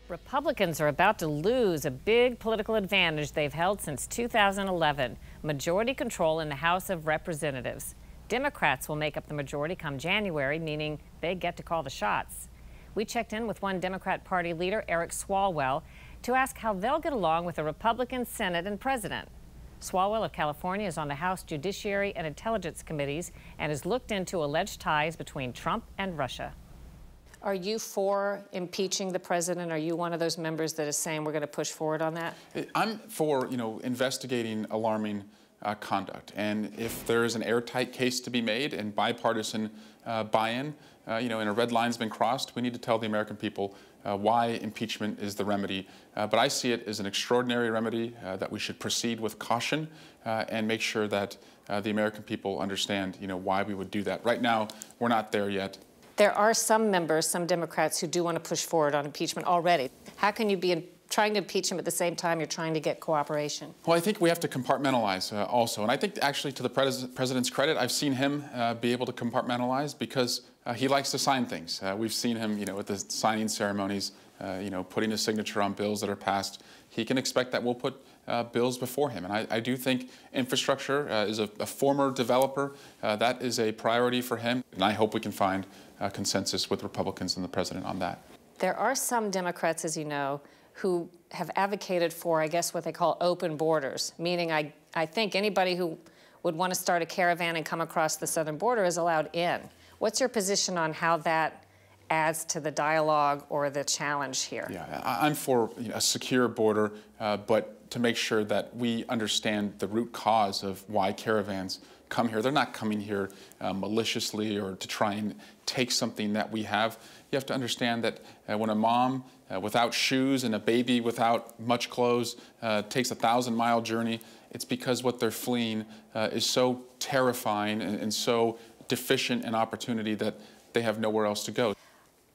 Republicans are about to lose a big political advantage they've held since 2011, majority control in the House of Representatives. Democrats will make up the majority come January, meaning they get to call the shots. We checked in with one Democrat Party leader, Eric Swalwell, to ask how they'll get along with a Republican Senate and President. Swalwell of California is on the House Judiciary and Intelligence Committees and has looked into alleged ties between Trump and Russia. Are you for impeaching the president? Are you one of those members that is saying we're going to push forward on that? I'm for, investigating alarming conduct. And if there is an airtight case to be made and bipartisan buy-in, and a red line's been crossed, we need to tell the American people why impeachment is the remedy. But I see it as an extraordinary remedy that we should proceed with caution and make sure that the American people understand, why we would do that. Right now, we're not there yet. There are some members, some Democrats, who do want to push forward on impeachment already. How can you be trying to impeach him at the same time you're trying to get cooperation? Well, I think we have to compartmentalize also. And I think actually to the president's credit, I've seen him be able to compartmentalize because he likes to sign things. We've seen him, at the signing ceremonies, putting his signature on bills that are passed. He can expect that we'll put bills before him. And I do think infrastructure is a former developer. That is a priority for him. And I hope we can find consensus with Republicans and the president on that. There are some Democrats, as you know, who have advocated for, I guess, what they call open borders, meaning I think anybody who would want to start a caravan and come across the southern border is allowed in. What's your position on how that adds to the dialogue or the challenge here? Yeah, I'm for a secure border, but to make sure that we understand the root cause of why caravans come here. They're not coming here maliciously or to try and take something that we have. You have to understand that when a mom without shoes and a baby without much clothes takes a 1,000-mile journey, it's because what they're fleeing is so terrifying and so deficient in opportunity that they have nowhere else to go.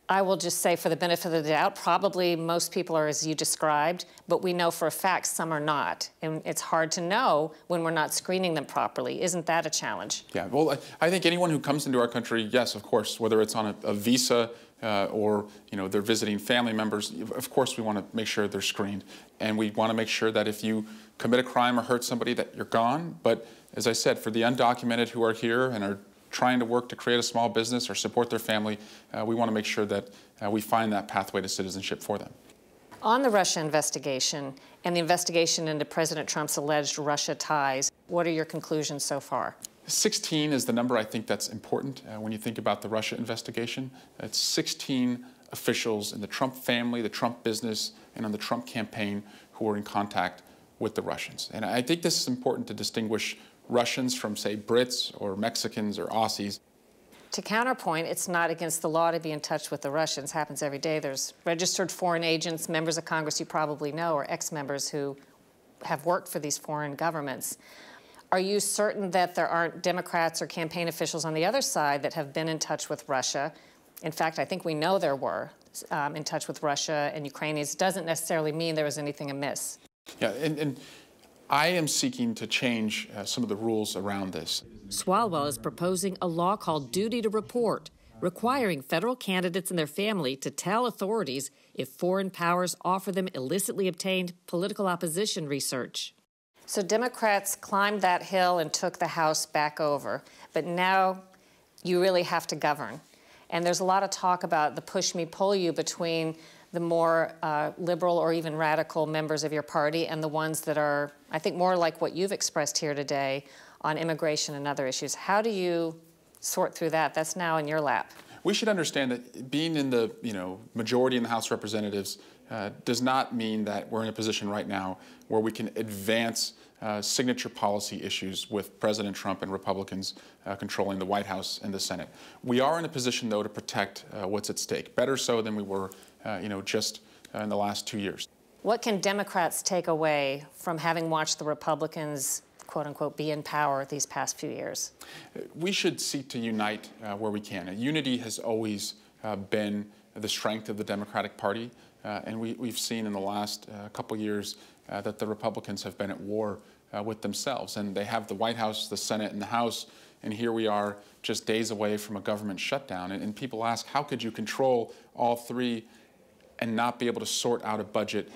I will just say, for the benefit of the doubt, probably most people are as you described, but we know for a fact some are not. And it's hard to know when we're not screening them properly. Isn't that a challenge? Yeah, well, I think anyone who comes into our country, yes, of course, whether it's on a visa or, they're visiting family members, of course we want to make sure they're screened. And we want to make sure that if you commit a crime or hurt somebody that you're gone. But as I said, for the undocumented who are here and are trying to work to create a small business or support their family, we want to make sure that we find that pathway to citizenship for them. On the Russia investigation and the investigation into President Trump's alleged Russia ties, what are your conclusions so far? 16 is the number I think that's important when you think about the Russia investigation. It's 16 officials in the Trump family, the Trump business, and on the Trump campaign who are in contact with the Russians. And I think this is important to distinguish Russians from, say, Brits or Mexicans or Aussies. To counterpoint, it's not against the law to be in touch with the Russians. It happens every day. There's registered foreign agents, members of Congress you probably know, or ex-members who have worked for these foreign governments. Are you certain that there aren't Democrats or campaign officials on the other side that have been in touch with Russia? In fact, I think we know there were in touch with Russia and Ukrainians. It doesn't necessarily mean there was anything amiss. Yeah, and I am seeking to change some of the rules around this. Swalwell is proposing a law called Duty to Report, requiring federal candidates and their family to tell authorities if foreign powers offer them illicitly obtained political opposition research. So Democrats climbed that hill and took the House back over, but now you really have to govern. And there's a lot of talk about the push-me-pull-you between the more liberal or even radical members of your party and the ones that are, I think, more like what you've expressed here today on immigration and other issues. How do you sort through that? That's now in your lap. We should understand that being in the majority in the House of Representatives does not mean that we're in a position right now where we can advance signature policy issues with President Trump and Republicans controlling the White House and the Senate. We are in a position, though, to protect what's at stake, better so than we were just in the last 2 years. What can Democrats take away from having watched the Republicans, quote unquote, be in power these past few years? We should seek to unite where we can. Unity has always been the strength of the Democratic Party, and we've seen in the last couple years that the Republicans have been at war with themselves, and they have the White House, the Senate, and the House, and here we are just days away from a government shutdown. And people ask, how could you control all three and not be able to sort out a budget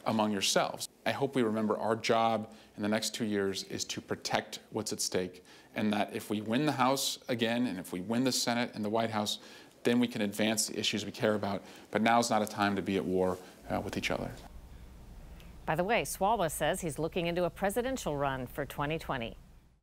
among yourselves. I hope we remember our job in the next 2 years is to protect what's at stake, and that if we win the House again, and if we win the Senate and the White House, then we can advance the issues we care about. But now's not a time to be at war with each other. By the way, Swalwell says he's looking into a presidential run for 2020.